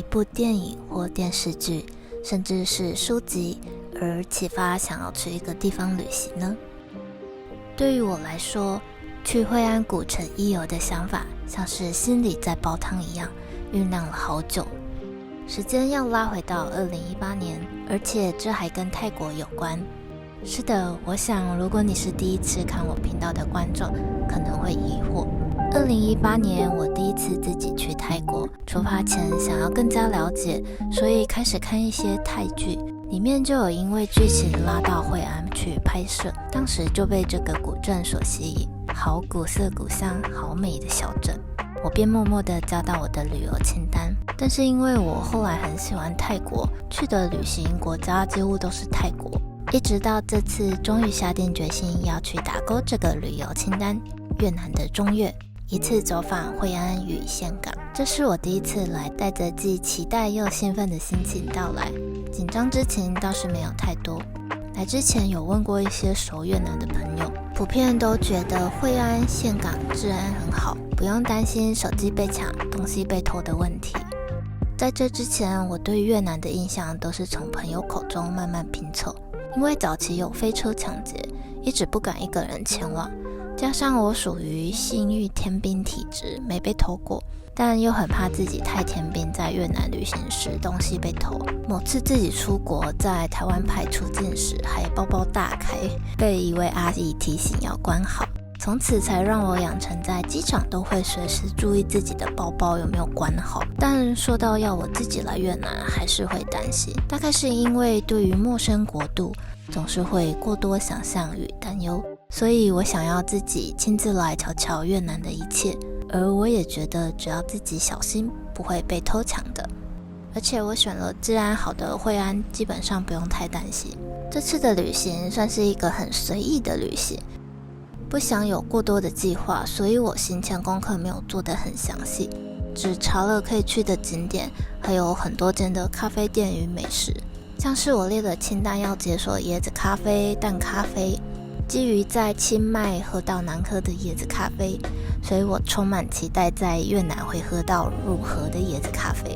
部电影或电视剧，甚至是书籍而启发想要去一个地方旅行呢？对于我来说，去惠安古城一游的想法像是心里在煲汤一样，酝酿了好久。时间要拉回到2018年，而且这还跟泰国有关。是的，我想如果你是第一次看我频道的观众，可能会疑惑。2018年我第一次自己去泰国，出发前想要更加了解，所以开始看一些泰剧，里面就有因为剧情拉到惠安去拍摄，当时就被这个古镇所吸引，好古色古香，好美的小镇，我便默默地加到我的旅游清单。但是因为我后来很喜欢泰国，去的旅行国家几乎都是泰国，一直到这次终于下定决心要去打勾这个旅游清单，越南的中越，一次走访惠安与岘港。这是我第一次来，带着既期待又兴奋的心情到来，紧张之情倒是没有太多。来之前有问过一些熟越南的朋友，普遍都觉得惠安岘港治安很好，不用担心手机被抢、东西被偷的问题。在这之前，我对越南的印象都是从朋友口中慢慢拼凑，因为早期有飞车抢劫，一直不敢一个人前往，加上我属于幸运天兵体质，没被偷过，但又很怕自己太天兵，在越南旅行时东西被偷。某次自己出国，在台湾排出境时，还包包大开，被一位阿姨提醒要关好，从此才让我养成在机场都会随时注意自己的包包有没有关好。但说到要我自己来越南，还是会担心，大概是因为对于陌生国度总是会过多想象与担忧，所以我想要自己亲自来瞧瞧越南的一切，而我也觉得只要自己小心，不会被偷抢的。而且我选了治安好的惠安，基本上不用太担心。这次的旅行算是一个很随意的旅行，不想有过多的计划，所以我行前功课没有做得很详细，只查了可以去的景点，还有很多间的咖啡店与美食。像是我列的清单要解锁椰子咖啡、蛋咖啡，基于在清迈喝到难喝的椰子咖啡，所以我充满期待在越南会喝到如何的椰子咖啡。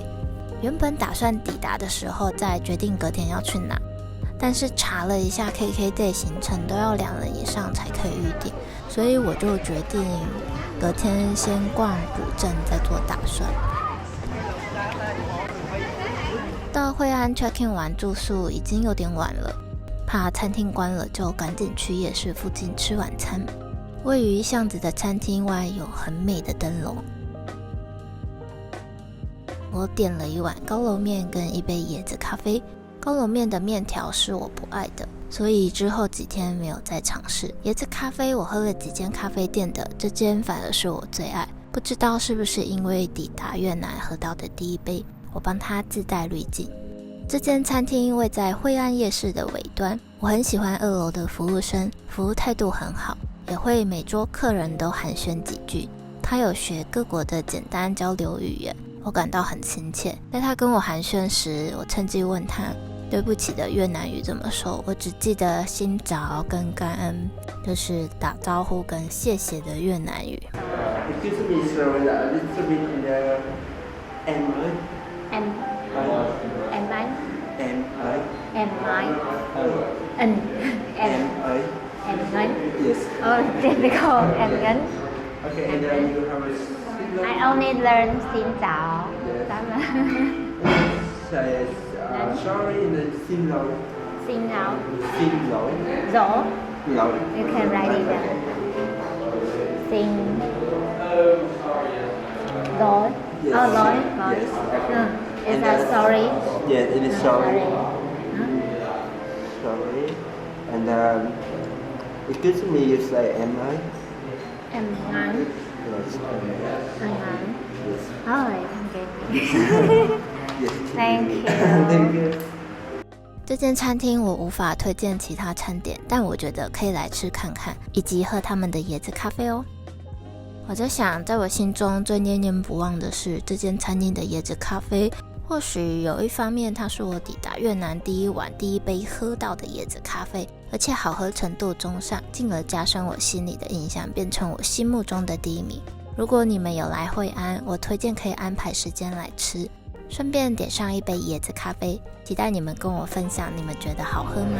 原本打算抵达的时候再决定隔天要去哪，但是查了一下 KKday 行程都要2人以上才可以预定，所以我就决定隔天先逛古镇再做打算。到惠安 check in 完住宿已经有点晚了，怕餐厅关了，就赶紧去夜市附近吃晚餐。位于巷子的餐厅外有很美的灯笼，我点了一碗高楼面跟一杯椰子咖啡。高楼面的面条是我不爱的，所以之后几天没有再尝试。椰子咖啡我喝了几间咖啡店的，这间反而是我最爱。不知道是不是因为抵达越南喝到的第一杯，我帮它自带滤镜。这间餐厅位在惠安夜市的尾端，我很喜欢2楼的服务生，服务态度很好，也会每桌客人都寒暄几句。他有学各国的简单交流语言，我感到很亲切。在他跟我寒暄时，我趁机问他对不起的越南语怎么说，我只记得xin chào跟感恩，就是打招呼跟谢谢的越南语。Excuse me, sir, a little bit in the em ơi. Em ơi. Em ơi. Em ơi. Em ơi. Em ơi. Yes. Oh, difficult. Em ơi. Okay, and then you have a signal. I only learn xin chào. Say sorry and then xin lỗi. Xin chào. Xin lỗi. Dỗ. Lỗi. You can write it down. Xin lỗi. Yes. Oh, lỗi. Yes. Is And that then- sorry? Yes, it is sorry. Huh? Sorry. And excuse me, you say em ơi. Em ơi. Yes. Em ơi. Yes. Oh, okay. Yes. Thank you. Thank you. 这间餐厅我无法推荐其他餐点，但我觉得可以来吃看看，以及喝他们的椰子咖啡哦。我在想，在我心中最念念不忘的是这间餐厅的椰子咖啡。或许有一方面，它是我抵达越南第一碗、第一杯喝到的椰子咖啡，而且好喝程度中上，进而加深我心里的印象，变成我心目中的第一名。如果你们有来惠安，我推荐可以安排时间来吃。顺便点上一杯椰子咖啡，期待你们跟我分享你们觉得好喝吗？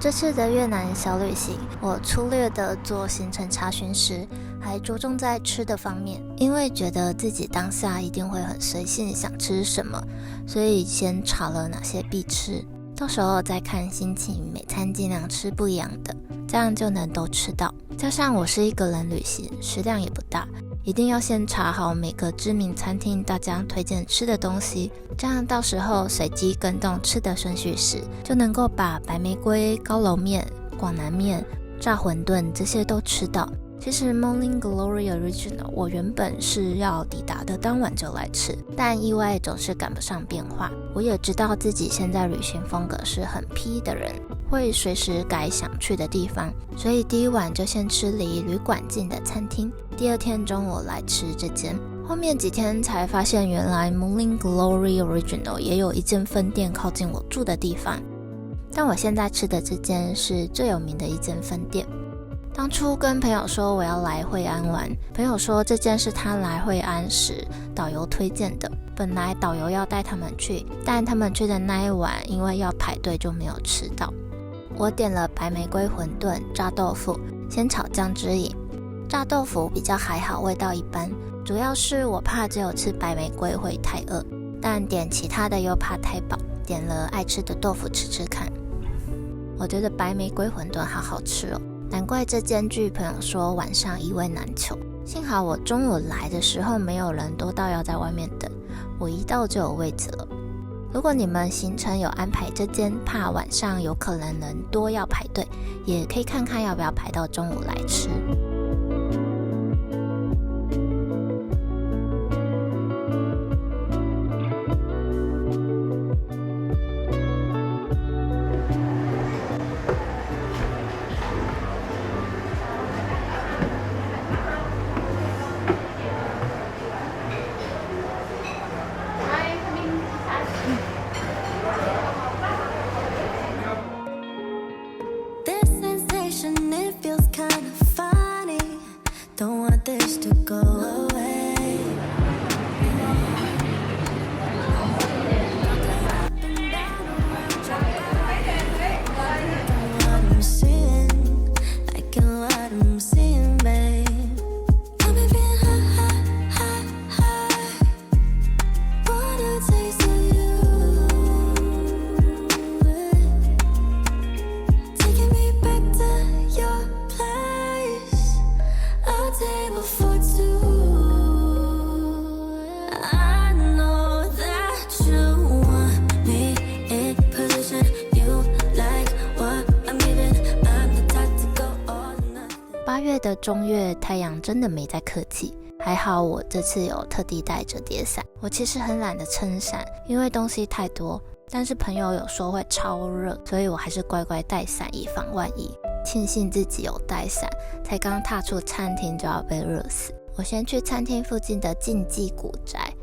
这次的越南小旅行，我粗略的做行程查询时，还着重在吃的方面，因为觉得自己当下一定会很随性，想吃什么，所以先查了哪些必吃，到时候再看心情，每餐尽量吃不一样的，这样就能都吃到。加上我是一个人旅行，食量也不大，一定要先查好每个知名餐厅大家推荐吃的东西，这样到时候随机跟动吃的顺序时，就能够把白玫瑰、高楼面、广南面、炸馄饨这些都吃到。其实 Morning Glory Original 我原本是要抵达的当晚就来吃，但意外总是赶不上变化。我也知道自己现在旅行风格是很 P 的人，会随时改想去的地方，所以第一晚就先吃离旅馆近的餐厅，第二天中午来吃这间。后面几天才发现原来 Morning Glory Original 也有一间分店靠近我住的地方，但我现在吃的这间是最有名的一间分店。当初跟朋友说我要来惠安玩，朋友说这间是他来惠安时导游推荐的，本来导游要带他们去，但他们去的那一晚因为要排队就没有吃到。我点了白玫瑰馄饨、炸豆腐、鲜炒酱汁饮。炸豆腐比较还好，味道一般，主要是我怕只有吃白玫瑰会太饿，但点其他的又怕太饱，点了爱吃的豆腐吃吃看。我觉得白玫瑰馄饨好好吃哦，难怪这间据朋友说晚上一位难求。幸好我中午来的时候没有人多到要在外面等，我一到就有位置了。如果你们行程有安排这间，怕晚上有可能人多要排队，也可以看看要不要排到中午来吃。8月的中月，太阳真的没在客气，还好我这次有特地带着叠伞。我其实很懒得撑伞，因为东西太多，但是朋友有说会超热，所以我还是乖乖带伞以防万一。庆幸自己有带伞，才刚踏出餐厅就要被热死。我先去餐厅附近的禁忌古宅，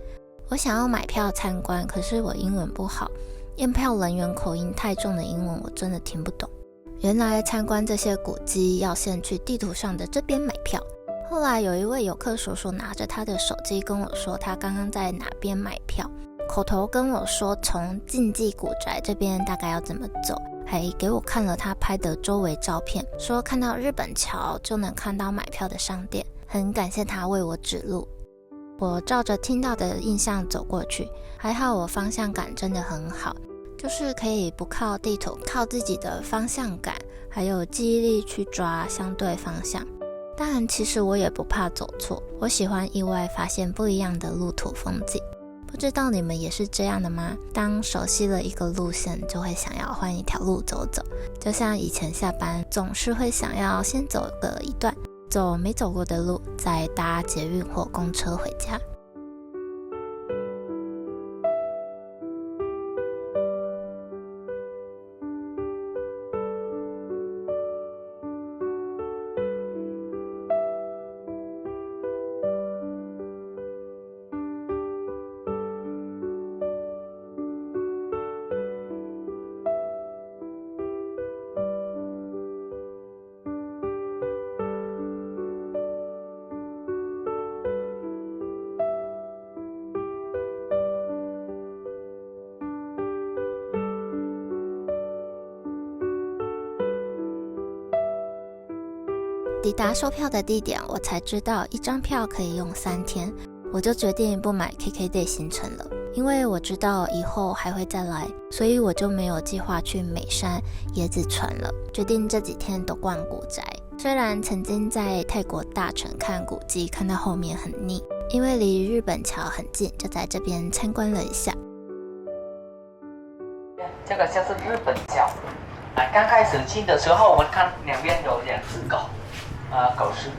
我想要买票参观，可是我英文不好，验票人员口音太重的英文我真的听不懂。原来参观这些古迹要先去地图上的这边买票。后来有一位游客叔叔拿着他的手机跟我说他刚刚在哪边买票，口头跟我说从禁忌古宅这边大概要怎么走，还给我看了他拍的周围照片，说看到日本桥就能看到买票的商店，很感谢他为我指路。我照着听到的印象走过去，还好我方向感真的很好，就是可以不靠地图，靠自己的方向感还有记忆力去抓相对方向。但其实我也不怕走错，我喜欢意外发现不一样的路途风景。不不知道你们也是这样的吗？当熟悉了一个路线，就会想要换一条路走走。就像以前下班，总是会想要先走个一段，走没走过的路，再搭捷运或公车回家。抵达售票的地点，我才知道一张票可以用3天，我就决定不买 KKday 行程了，因为我知道以后还会再来，所以我就没有计划去美山、椰子船了，决定这几天都逛古宅。虽然曾经在泰国大城看古迹，看到后面很腻，因为离日本桥很近，就在这边参观了一下。这个就是日本桥。刚开始进的时候，我们看两边有2只狗，狗是。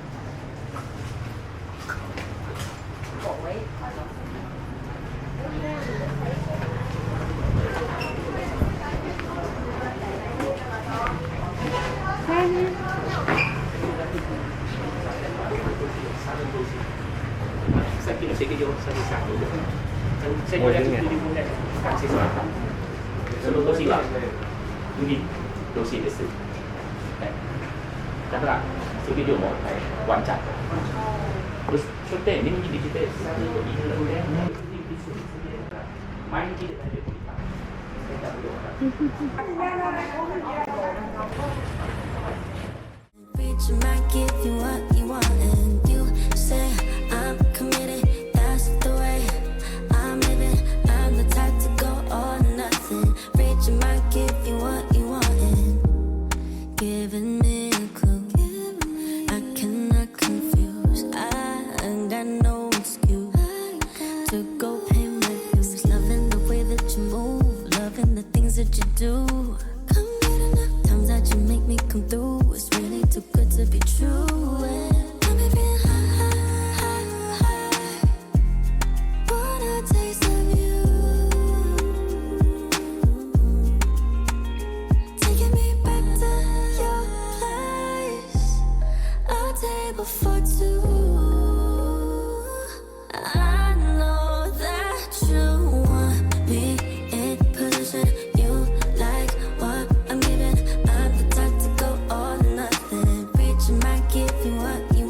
だからそういう量もワンちゃんとそして年にできて3人といるので毎日で大体Reach might give you what you want and you say I'm committed, that's the way I'm living, I'm the type to go all or nothing. Reach might give you what you want and giving me a clue I cannot confuse. I got no excuse to go pay my dues. Loving the way that you move, loving the things that you do. Come get enough times that you make me come through. It's really too good to be true. And got me feeling high. Want a taste of you, taking me back to your place. A table for two. I know that you want me in position. You like what I'm giving. I'm the type to go all or nothing. Reach might give you what you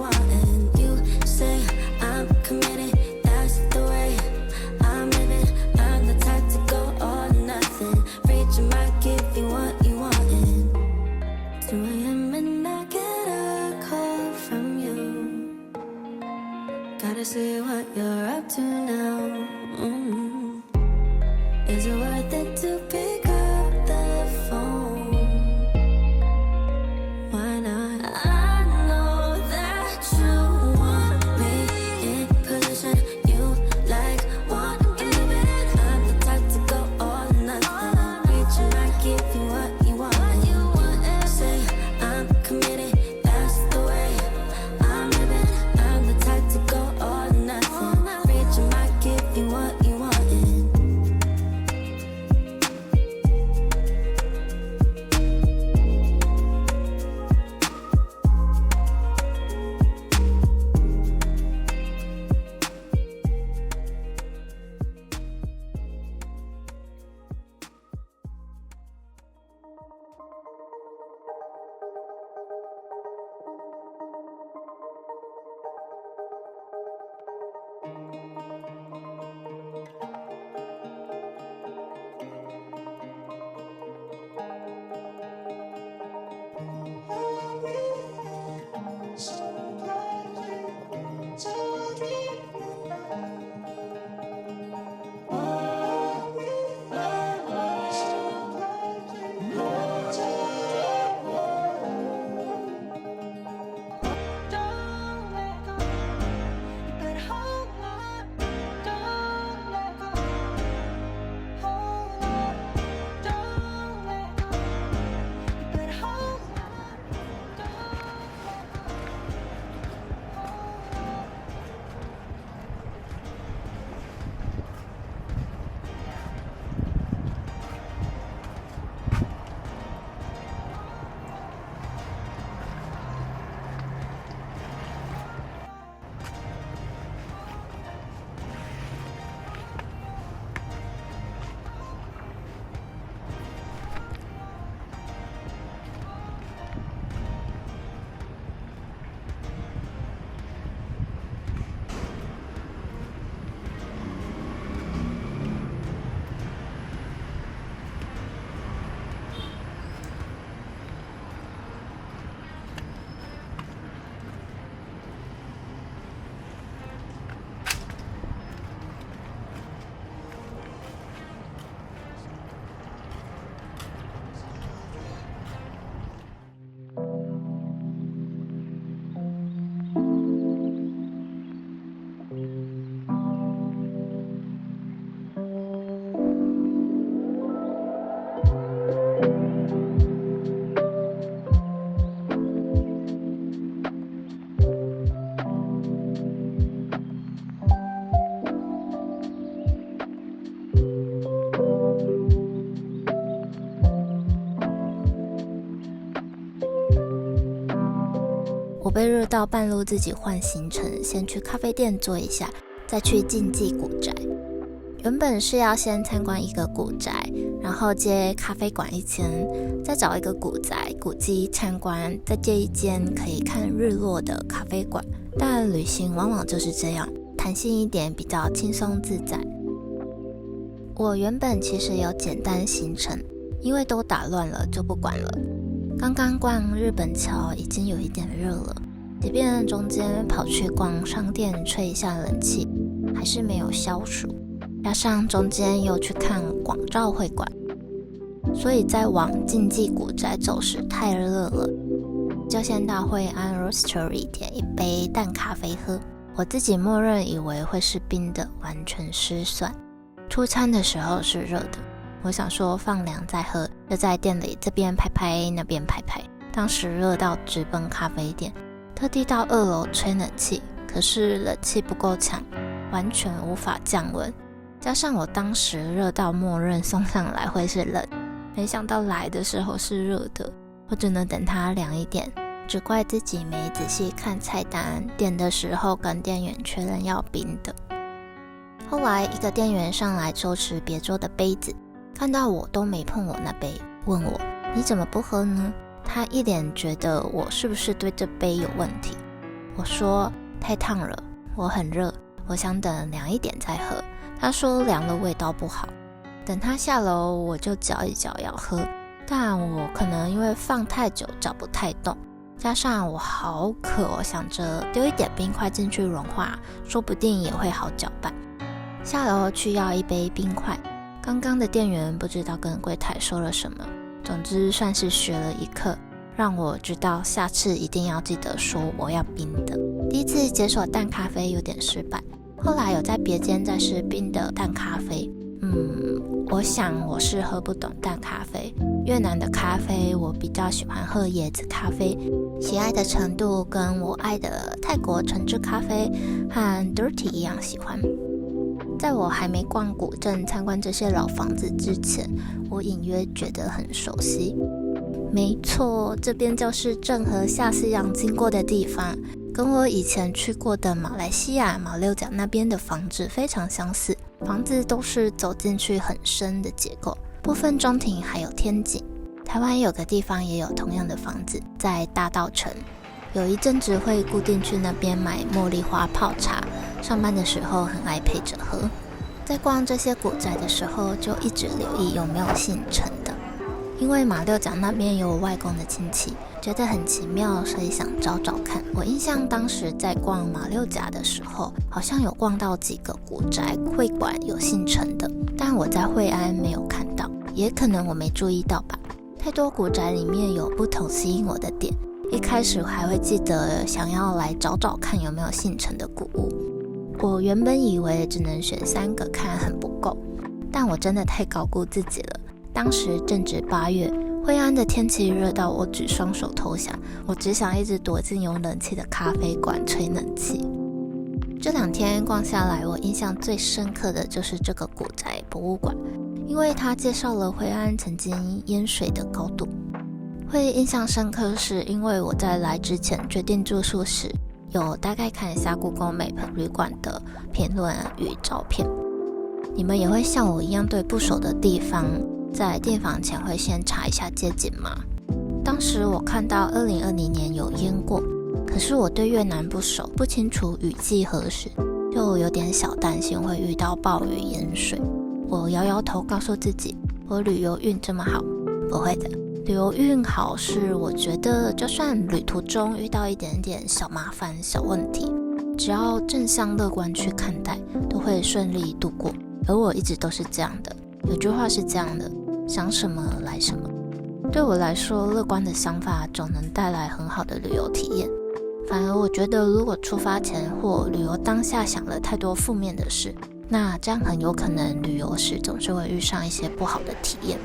我被热到半路自己换行程，先去咖啡店坐一下，再去禁忌古宅。原本是要先参观一个古宅，然后接咖啡馆1间，再找一个古宅古迹参观，再接一间可以看日落的咖啡馆。但旅行往往就是这样，弹性一点比较轻松自在。我原本其实有简单行程，因为都打乱了就不管了。刚刚逛日本桥已经有一点热了，即便中间跑去逛商店吹一下冷气，还是没有消暑。加上中间又去看广照会馆，所以在往禁忌古宅走时太热了，就先到惠安 Roastery 点一杯淡咖啡喝。我自己默认以为会是冰的，完全失算。出餐的时候是热的，我想说放凉再喝，就在店里这边拍拍那边拍拍。当时热到直奔咖啡店，特地到2楼吹冷气，可是冷气不够强，完全无法降温。加上我当时热到默认送上来会是冷，没想到来的时候是热的，我只能等它凉一点。只怪自己没仔细看菜单，点的时候跟店员确认要冰的。后来一个店员上来收拾别桌的杯子，看到我都没碰我那杯，问我你怎么不喝呢？他一脸觉得我是不是对这杯有问题。我说太烫了，我很热，我想等凉一点再喝。他说凉了味道不好。等他下楼我就搅一搅要喝，但我可能因为放太久搅不太动，加上我好渴，我想着丢一点冰块进去融化，说不定也会好搅拌。下楼去要一杯冰块，刚刚的店员不知道跟柜台说了什么，总之算是学了一课，让我知道下次一定要记得说我要冰的。第一次解锁淡咖啡有点失败，后来有在别间再试冰的淡咖啡。我想我是喝不懂淡咖啡，越南的咖啡我比较喜欢喝椰子咖啡，喜爱的程度跟我爱的泰国橙汁咖啡和 Dirty 一样喜欢。在我还没逛古镇参观这些老房子之前，我隐约觉得很熟悉。没错，这边就是郑和下西洋经过的地方，跟我以前去过的马来西亚马六甲那边的房子非常相似，房子都是走进去很深的结构，部分中庭还有天井。台湾有个地方也有同样的房子，在大稻埕，有一阵子会固定去那边买茉莉花泡茶，上班的时候很爱配着喝。在逛这些古宅的时候，就一直留意有没有姓陈的，因为马六甲那边有我外公的亲戚，觉得很奇妙，所以想找找看。我印象当时在逛马六甲的时候，好像有逛到几个古宅会馆有姓陈的，但我在惠安没有看到，也可能我没注意到吧。太多古宅里面有不同吸引我的点，一开始还会记得想要来找找看有没有姓陈的古物。我原本以为只能选3个看很不够，但我真的太高估自己了。当时正值8月，惠安的天气热到我举双手投降，我只想一直躲进有冷气的咖啡馆吹冷气。这2天逛下来，我印象最深刻的就是这个古宅博物馆，因为它介绍了惠安曾经淹水的高度。会印象深刻是因为我在来之前决定住宿时，有大概看一下 Google Map 旅馆的评论与照片。你们也会像我一样对不熟的地方在订房前会先查一下街景吗？当时我看到2020年有淹过，可是我对越南不熟，不清楚雨季何时，就有点小担心会遇到暴雨淹水。我摇摇头告诉自己，我旅游运这么好，不会的。旅游运好是我觉得就算旅途中遇到一点点小麻烦小问题，只要正向乐观去看待，都会顺利度过。而我一直都是这样的，有句话是这样的，想什么来什么。对我来说，乐观的想法总能带来很好的旅游体验。反而我觉得如果出发前或旅游当下想了太多负面的事，那这样很有可能旅游时总是会遇上一些不好的体验。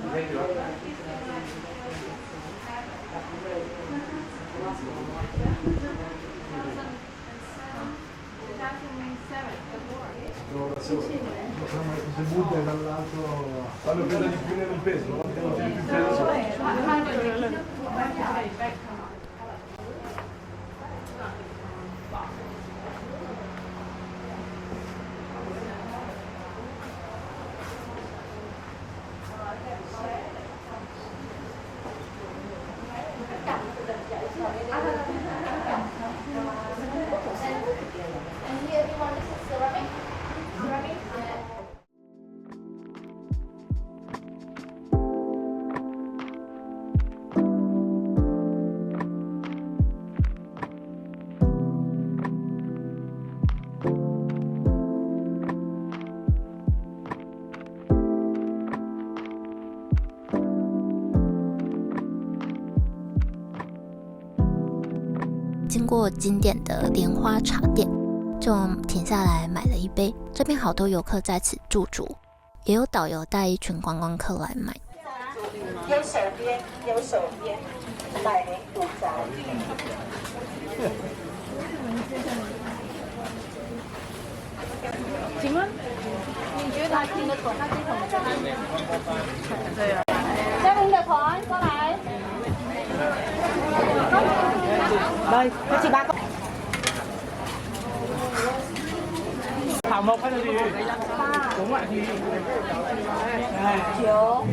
经过经典的莲花茶店，就停下来买了一杯。这边好多游客在此驻足，也有导游带一群观光客来买。右手边百灵古宅。请问你觉得他听得懂那这种对啊。嘉玲的团过来。Đây, có chị ba con. Thảo Mộc hay là gì? Đúng lại thì Chiều.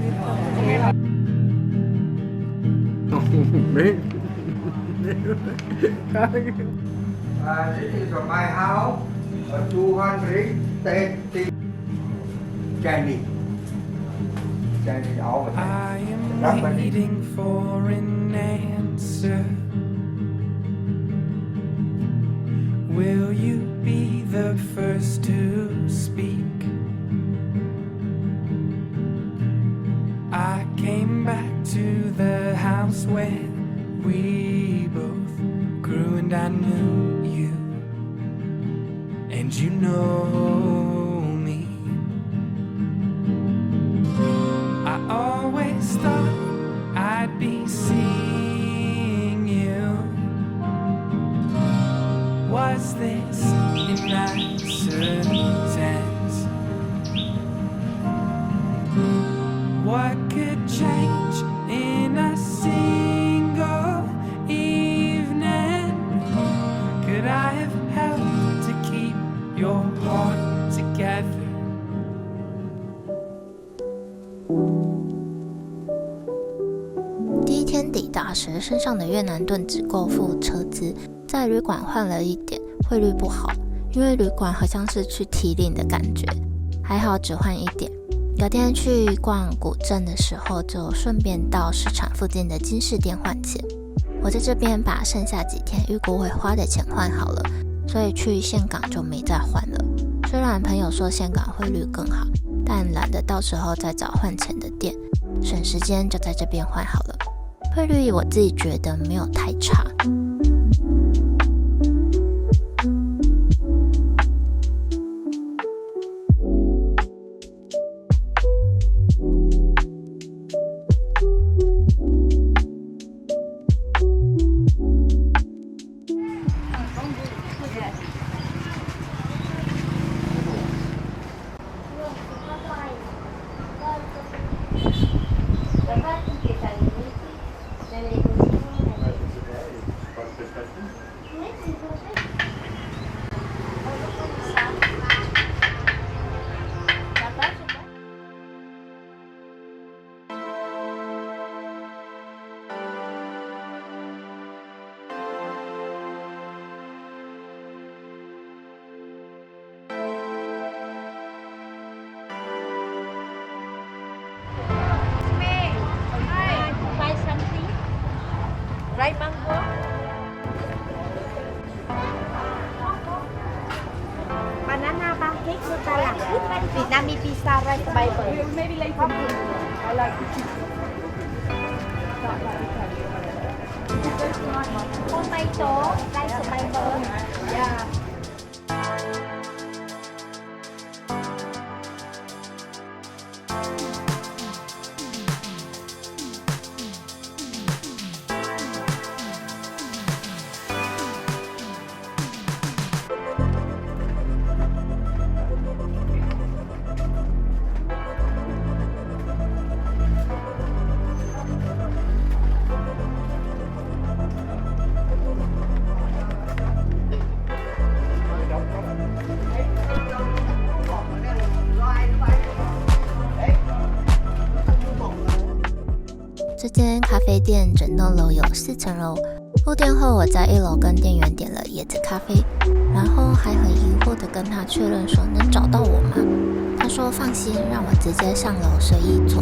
This is my house. 230 candy. Candy all the I time. am waiting for an answer. Will you be the first to speak? I came back to the house where we both grew, and I knew you, and you know me. I always thought I'd be seeing you. Was this an accident? What could change in a single evening? Could I have helped to keep your heart together? 第一天抵达时，身上的越南盾只够付车资，在旅馆换了一点，汇率不好，因为旅馆好像是去提领的感觉，还好只换一点。隔天去逛古镇的时候，就顺便到市场附近的金饰店换钱。我在这边把剩下几天预估会花的钱换好了，所以去岘港就没再换了。虽然朋友说岘港汇率更好，但懒得到时候再找换钱的店，省时间就在这边换好了。汇率我自己觉得没有太差。Right mango. Banana pancake Nutella. Vietnamese pizza rice Bible. Maybe later. I like tomato rice Bible. Yeah. 这间咖啡店整栋楼有4层楼。入店后，我在1楼跟店员点了椰子咖啡，然后还很疑惑的跟他确认说能找到我吗？他说放心，让我直接上楼随意坐。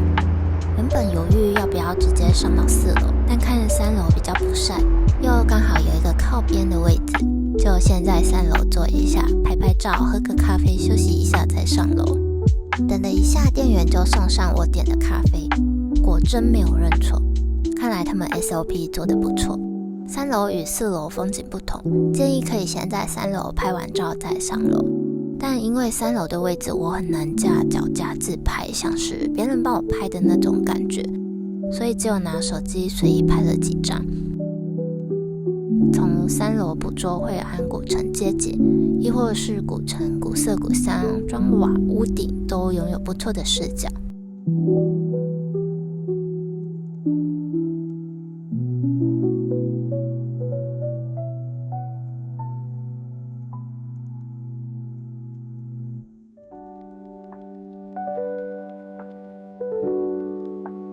原本犹豫要不要直接上到4楼，但看着3楼比较不晒，又刚好有一个靠边的位置，就先在3楼坐一下，拍拍照，喝个咖啡，休息一下再上楼。等了一下，店员就送上我点的咖啡，果真没有认错，看来他们 SOP 做得不错。3楼与4楼风景不同，建议可以先在3楼拍完照再上楼。但因为3楼的位置我很难架脚架自拍，像是别人帮我拍的那种感觉，所以只有拿手机随意拍了几张。从3楼捕捉惠安古城街景，亦或是古城古色古香、砖瓦屋顶，都拥有不错的视角。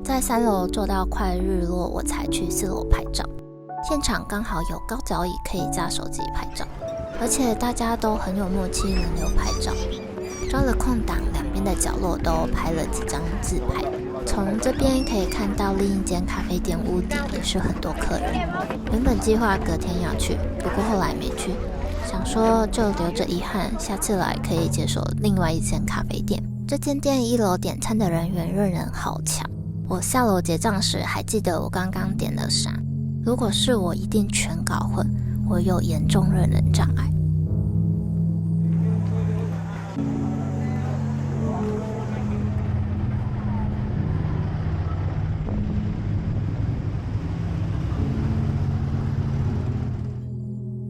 在3楼做到快日落，我才去4楼拍照。现场刚好有高脚椅可以架手机拍照，而且大家都很有默契，轮流拍照。抓了空档，两边的角落都拍了几张自拍。从这边可以看到另一间咖啡店屋顶也是很多客人。原本计划隔天要去，不过后来没去，想说就留着遗憾，下次来可以接手另外一间咖啡店。这间店1楼点餐的人员认人好巧，我下楼结账时还记得我刚刚点了啥。如果是我，一定全搞混，我有严重认人障碍。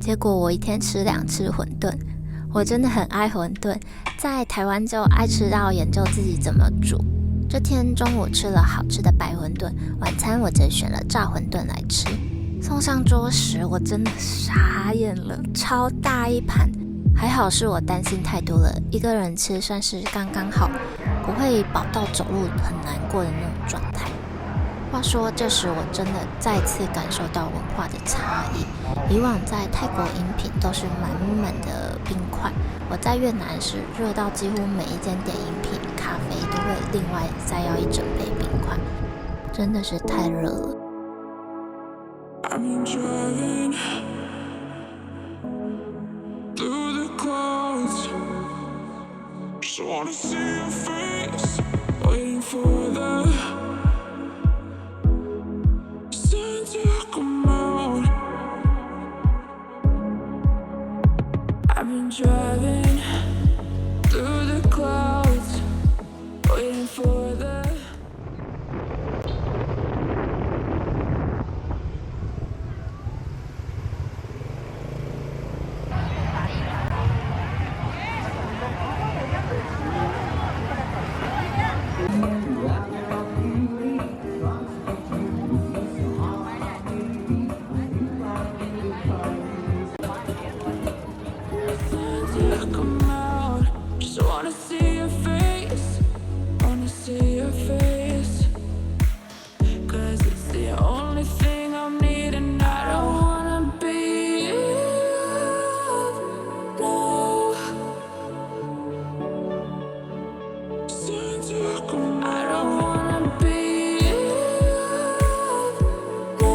结果我一天吃2次馄饨，我真的很爱馄饨，在台湾就爱吃到研究自己怎么煮。这天中午吃了好吃的白馄饨，晚餐我则选了炸馄饨来吃。送上桌时，我真的傻眼了，超大一盘，还好是我担心太多了，一个人吃算是刚刚好，不会饱到走路很难过的那种状态。话说，这时我真的再次感受到文化的差异。以往在泰国饮品都是满满的冰块，我在越南时热到几乎每一间点饮品咖啡都会另外再要一整杯冰块，真的是太热了。I've been driving through the clouds, just wanna see your face, waiting for the sun to come out. I've been driving through the clouds, waiting for the come out. Just wanna see your face, wanna see your face. 'Cause it's the only thing I'm needing. I don't wanna be loved, no. Sun to come out. I don't wanna be loved, no.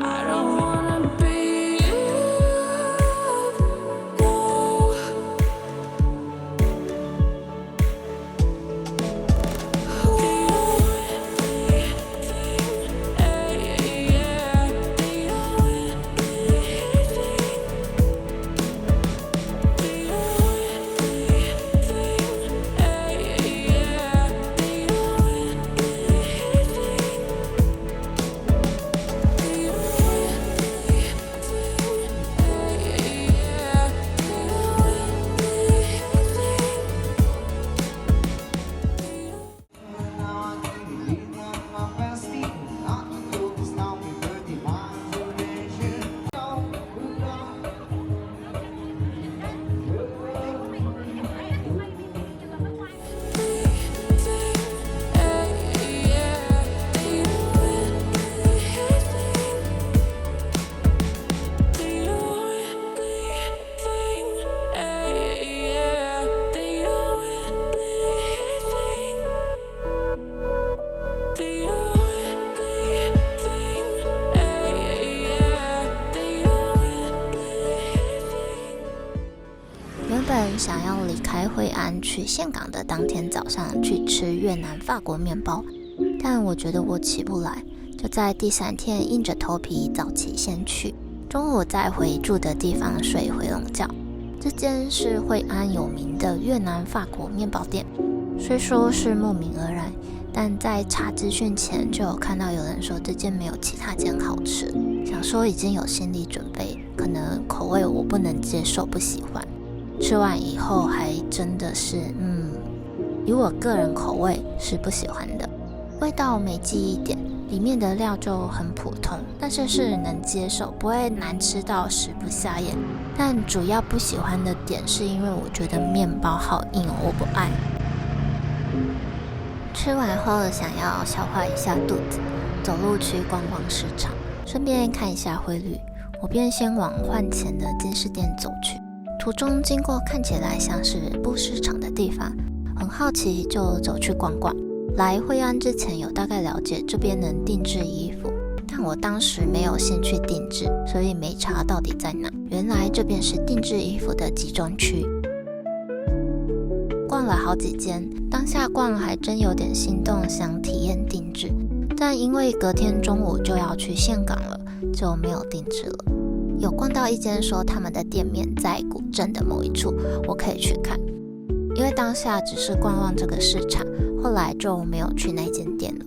I don't wanna be loved, no. The only thing, yeah, the only 惠安去岘港的当天早上去吃越南法国面包，但我觉得我起不来，就在第3天硬着头皮早起先去，中午再回住的地方睡回笼觉。这间是惠安有名的越南法国面包店，虽说是慕名而来，但在查资讯前就有看到有人说这间没有其他间好吃，想说已经有心理准备，可能口味我不能接受，不喜欢。吃完以后还真的是，以我个人口味是不喜欢的，味道没记忆点，里面的料就很普通，但是是能接受，不会难吃到食不下咽。但主要不喜欢的点是因为我觉得面包好硬哦，我不爱。吃完后想要消化一下肚子，走路去逛逛市场，顺便看一下汇率，我便先往换钱的金饰店走去。途中经过看起来像是布市场的地方，很好奇就走去逛逛。来惠安之前有大概了解这边能定制衣服，但我当时没有兴趣定制，所以没查到底在哪。原来这边是定制衣服的集中区。逛了好几间，当下逛还真有点心动，想体验定制，但因为隔天中午就要去岘港了，就没有定制了。有逛到一间说他们的店面在古镇的某一处，我可以去看。因为当下只是逛逛这个市场，后来就没有去那间店了。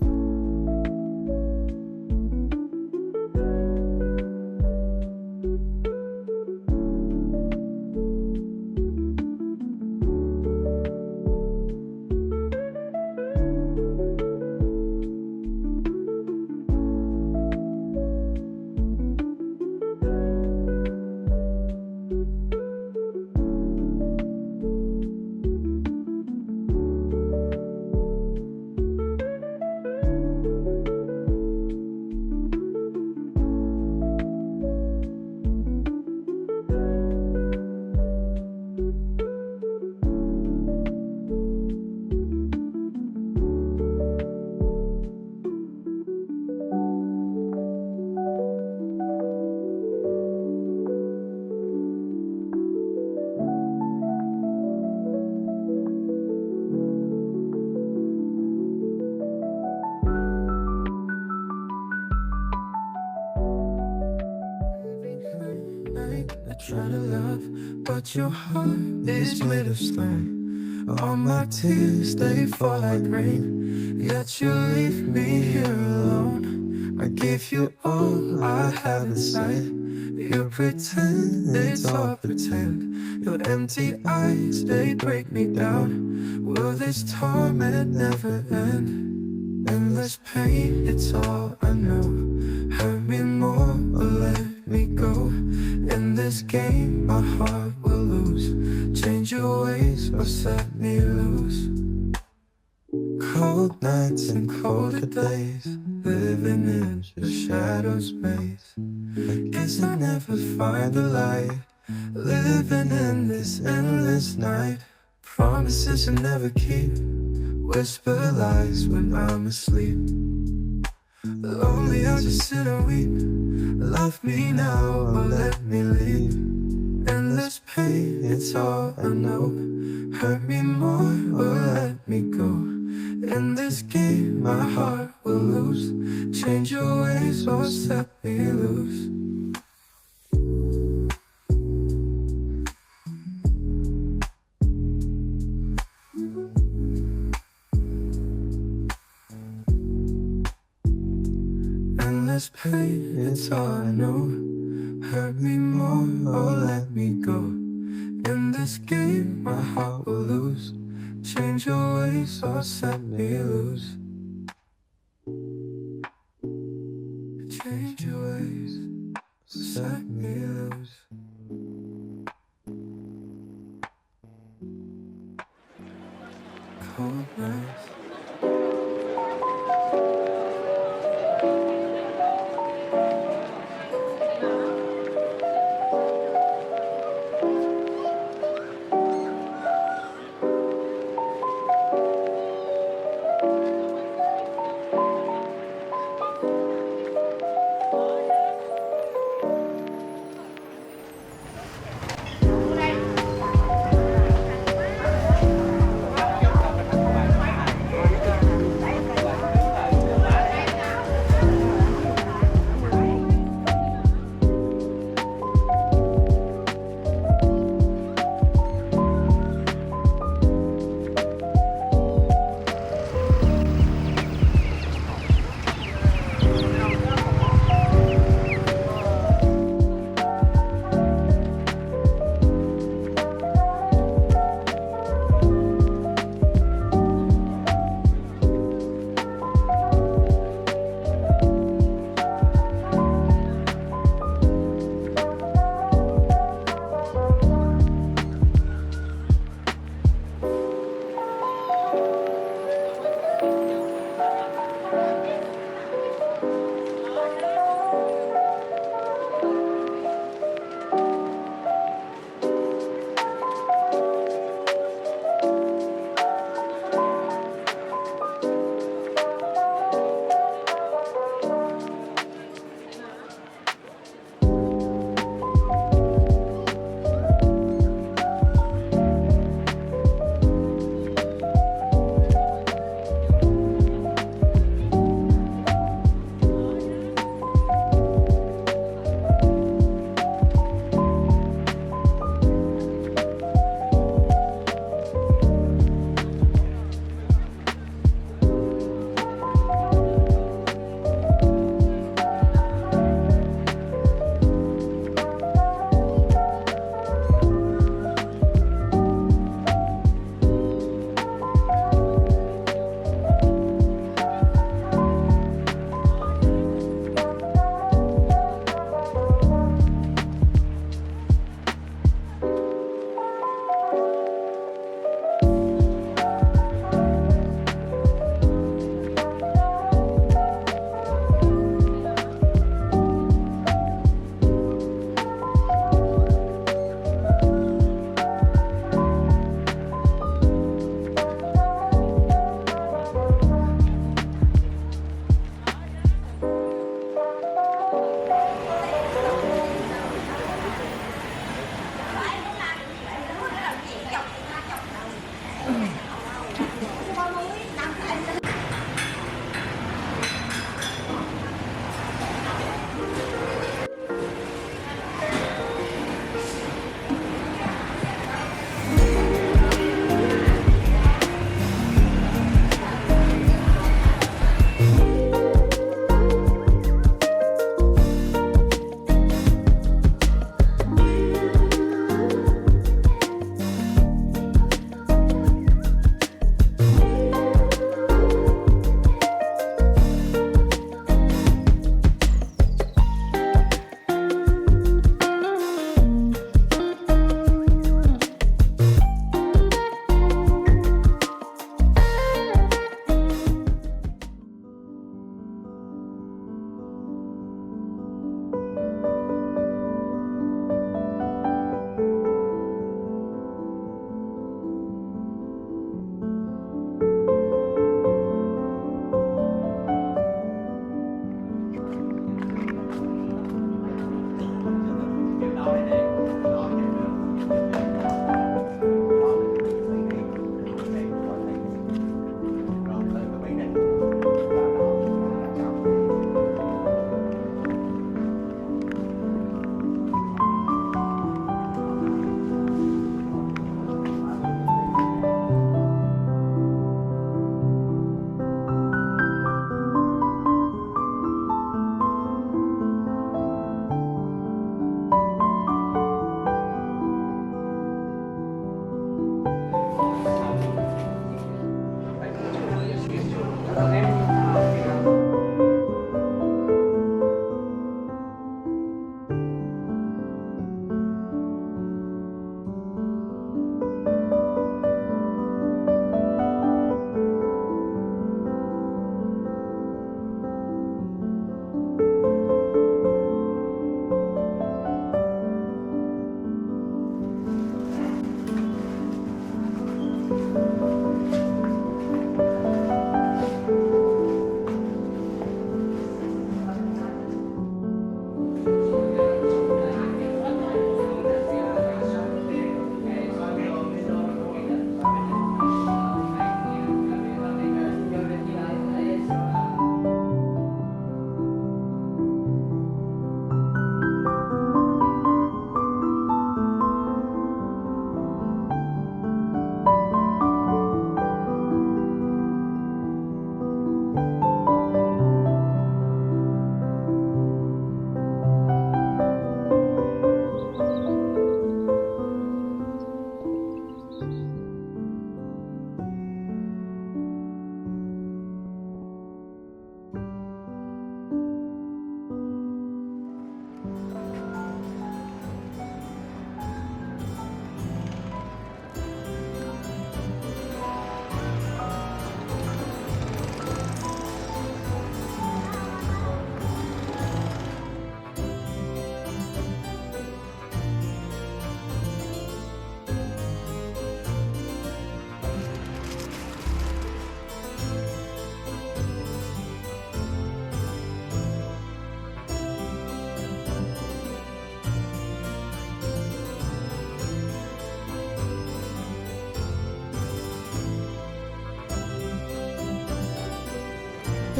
I try to love, but your heart is made of stone. All my tears, they fall like rain, yet you leave me here alone. I give you all I have inside. You pretend it's all pretend. Your empty eyes, they break me down. Will this torment never end? Endless pain, it's all I know. Hurt me more or let me go. In this game, my heart will lose. Change your ways or set me loose. Cold nights and colder days, living in your shadow's maze. I guess I never find the light, living in this endless night. Promises you never keep, whisper lies when I'm asleep. Lonely, I just sit and weep. Love me now or let me leave. Endless pain, it's all I know. Hurt me more or let me go. In this game, my heart will lose. Change your ways or set me loose. Endless pain, it's all I know. Hurt me more or let me go. In this game, my heart will lose. Change your ways or set me loose. Change your ways or set me loose. Cold nights.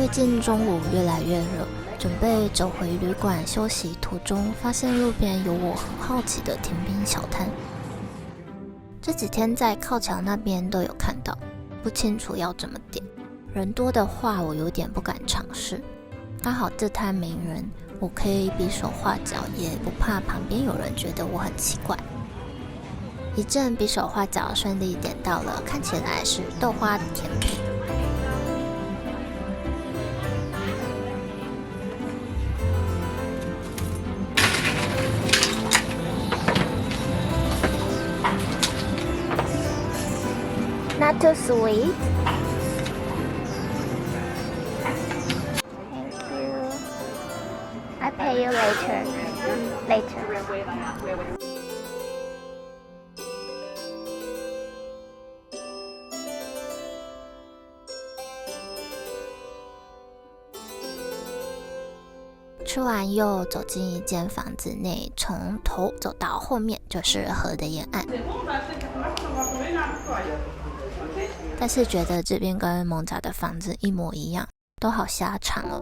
最近中午越来越热，准备走回旅馆休息途中，发现路边有我很好奇的甜饼小摊。这几天在靠桥那边都有看到，不清楚要怎么点。人多的话，我有点不敢尝试。刚好这摊没人，我可以比手画脚，也不怕旁边有人觉得我很奇怪。一阵比手画脚，顺利点到了，看起来是豆花甜品。Not too sweet. Thank you. I pay you later. Later. 吃完又走进一间房子内，从头走到后面就是河的沿岸。但是觉得这边跟蒙扎的房子一模一样，都好狭长哦。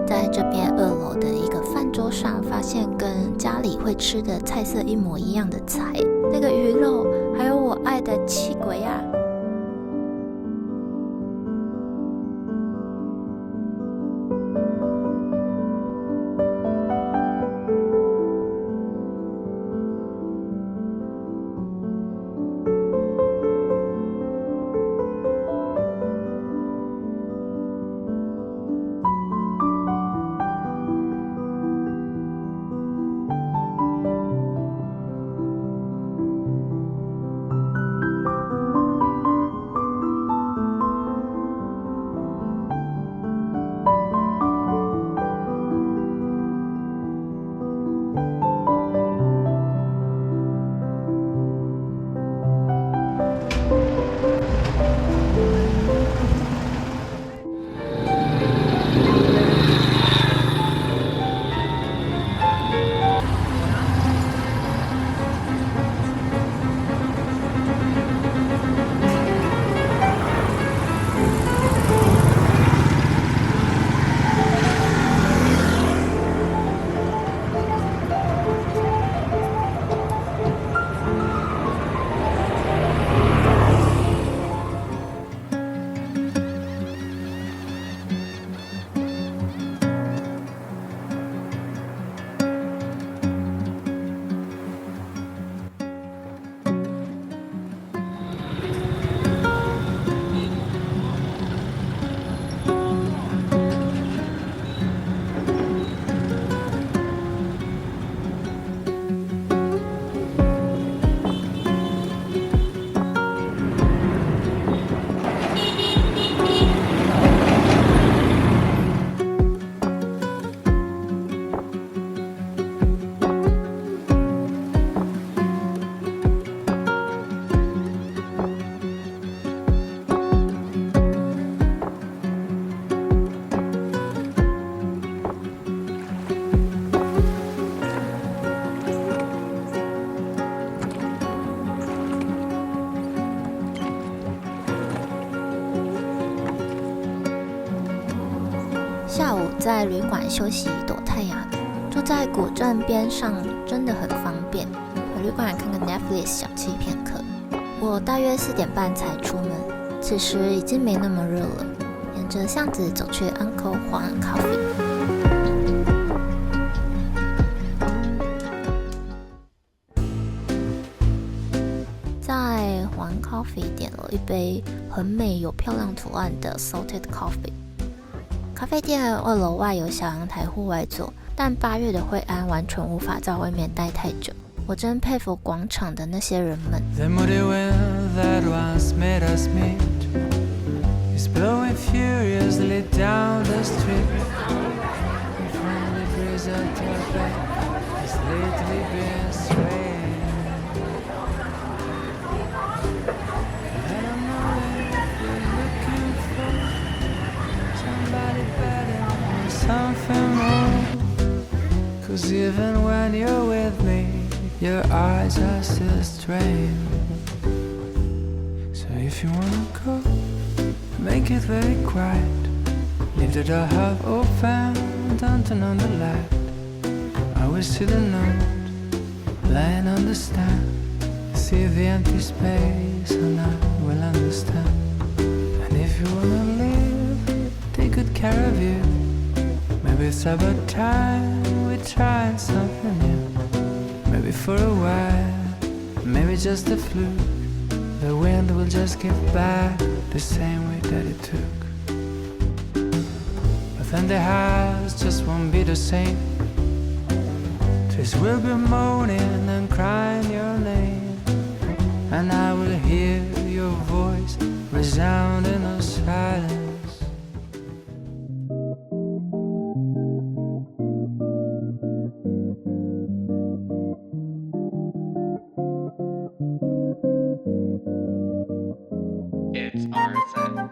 在这边2楼的一个饭桌上，发现跟家里会吃的菜色一模一样的菜，那个鱼肉，还有我爱的气鬼啊！在旅馆休息躲太阳，住在古镇边上真的很方便。回旅馆看个 Netflix 小憩片刻。我大约4点半才出门，此时已经没那么热了。沿着巷子走去 Uncle Juan Coffee。在Juan Coffee 点了一杯很美有漂亮图案的 Salted Coffee。咖啡店2楼外有小阳台户外坐，但8月的惠安完全无法在外面待太久。我真佩服广场的那些人们。The muddy wind that once made us meet is blowing furiously down the street. The friendly breeze at your back has lately been swaying. I don't know if you're looking for somebody better or something more. 'Cause even when you're with me, your eyes are still strange. So if you wanna go, make it very quiet. Leave the door half open, don't turn on the light. I will see the note lying on the stand. See the empty space and I will understand. And if you wanna live, take good care of you. Maybe it's about time we try something new. Maybe for a while, maybe just a fluke. The wind will just give back the same way that it took. But then the house just won't be the same. Trees will be moaning and crying your name, and I will hear your voice resound in the silence. It's RSN.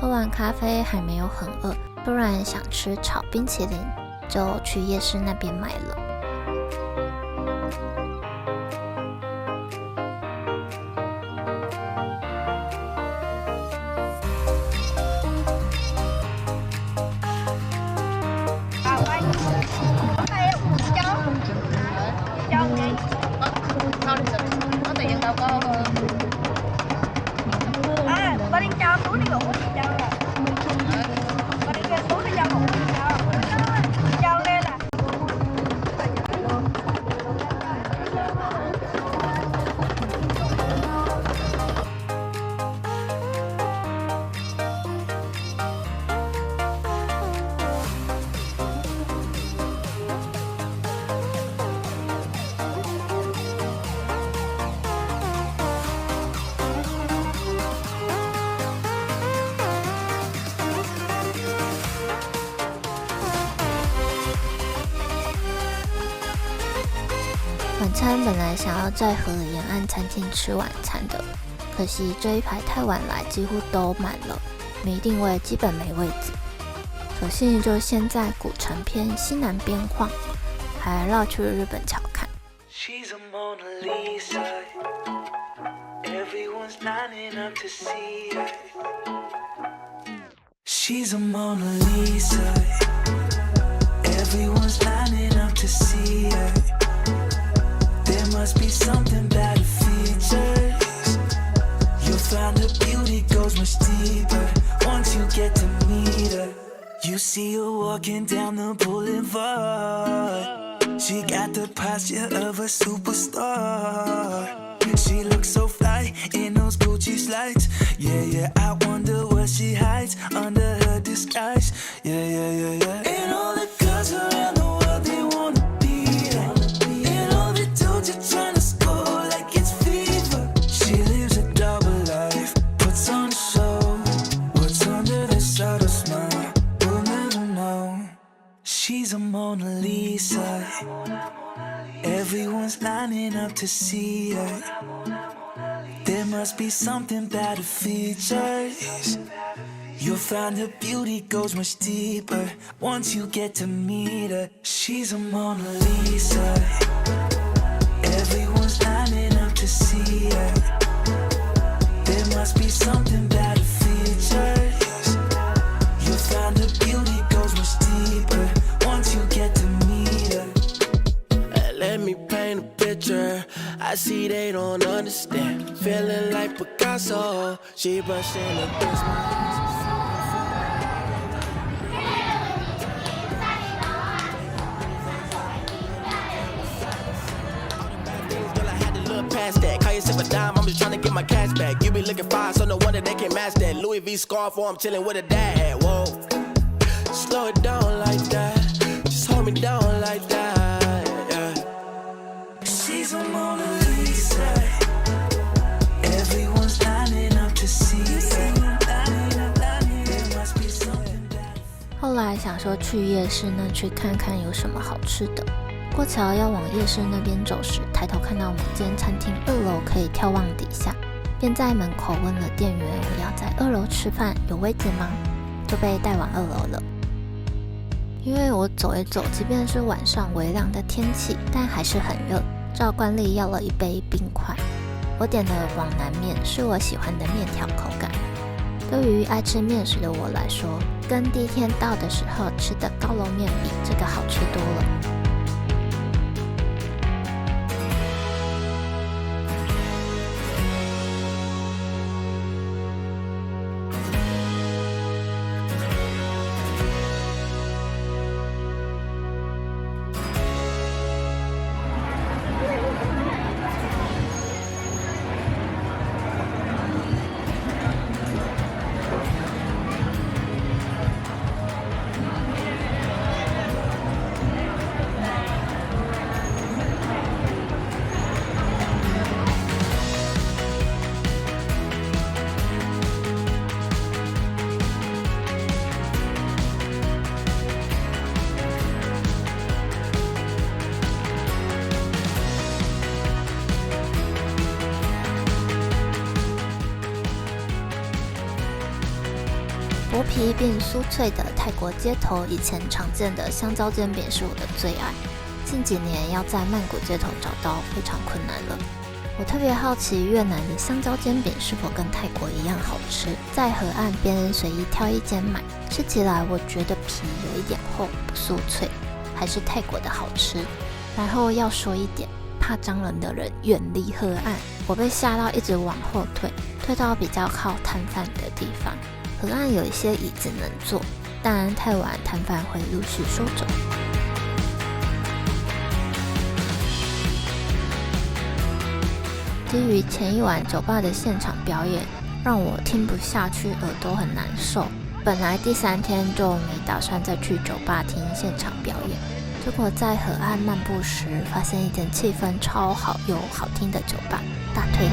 喝完咖啡还没有很饿，突然想吃炒冰淇淋，就去夜市那边买了。晚餐本来想要在河里沿岸餐厅吃晚餐的，可惜这一排太晚来，几乎都满了，没定位，基本没位置。索性就先在古城偏西南边晃，还绕去日本桥看。She's a Mona Lisa. Everyone's lining up to see her. She's a Mona Lisa. Everyone's lining up to see her. There must be something about her features. You'll find her beauty goes much deeper once you get to meet her. You see her walking down the boulevard. She got the posture of a superstar. She looks so fly in those Gucci slides. Yeah, yeah, I wonder what she hides under her disguise. Yeah, yeah, yeah, yeah. And all the girls around the world, they wanna be her. And all the dudes are trying to score like it's fever. She lives a double life, puts on a show. What's under the subtle smile, we'll never know. She's a Mona Lisa. Everyone's lining up to see her. There must be something about her features. You'll find her beauty goes much deeper once you get to meet her. She's a Mona Lisa. Everyone's lining up to see her. There must be something about her features. You'll find her beauty goes much deeper once you get to meet her. Let me paint a picture. I see they don't understand. Feeling like Picasso. She brushing against my hands. Girl, I had to look past that. Call yourself a dime, I'm just trying to get my cash back. You be looking fine, so no wonder they can't match that. Louis V scarf, or I'm chilling with a dad. Whoa, slow it down like that. Just hold me down like that. She's a Mona Lisa. Everyone's lining up to see her. There must be something that 后来想说去夜市呢，去看看有什么好吃的。过桥要往夜市那边走时，抬头看到某间餐厅2楼可以眺望底下，便在门口问了店员我要在2楼吃饭，有位子吗？就被带往2楼了。因为我走一走，即便是晚上微凉的天气，但还是很热。照惯例要了一杯冰块，我点的广南面是我喜欢的面条口感。对于爱吃面食的我来说，跟第一天到的时候吃的高楼面比，这个好吃多了。薄皮并酥脆的泰国街头，以前常见的香蕉煎饼是我的最爱。近几年要在曼谷街头找到非常困难了。我特别好奇越南的香蕉煎饼是否跟泰国一样好吃，在河岸边随意挑一间买，吃起来我觉得皮有一点厚，不酥脆，还是泰国的好吃。然后要说一点，怕蟑螂的人远离河岸。我被吓到一直往后退，退到比较靠摊贩的地方。河岸有一些椅子能坐，但太晚摊贩会陆续收走。基于前一晚酒吧的现场表演，让我听不下去，耳朵很难受。本来第3天就没打算再去酒吧听现场表演，结果在河岸漫步时，发现一间气氛超好又好听的酒吧，大推。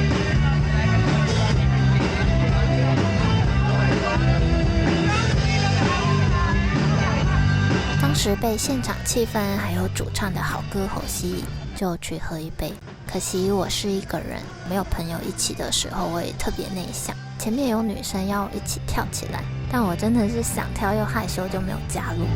当时被现场气氛还有主唱的好歌喉吸引，就去喝一杯。可惜我是一个人，没有朋友一起的时候，我也特别内向。前面有女生要一起跳起来，但我真的是想跳又害羞，就没有加入了。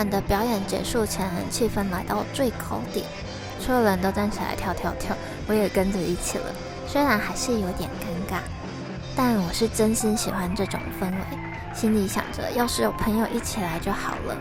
晚的表演结束前，气氛来到最高点，所有人都站起来跳，我也跟着一起了。虽然还是有点尴尬，但我是真心喜欢这种氛围，心里想着要是有朋友一起来就好了。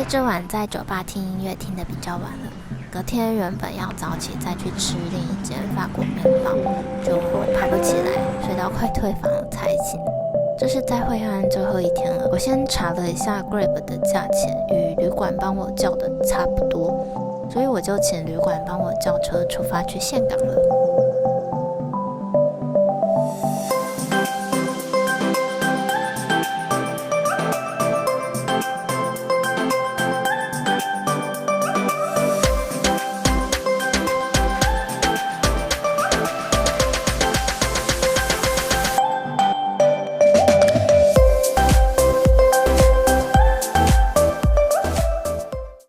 这晚在酒吧听音乐听得比较晚了，隔天原本要早起再去吃另一间法国面包，就爬不起来，睡到快退房了才醒。这是在惠安最后一天了，我先查了一下 Grab 的价钱，与旅馆帮我叫的差不多，所以我就请旅馆帮我叫车出发去岘港了。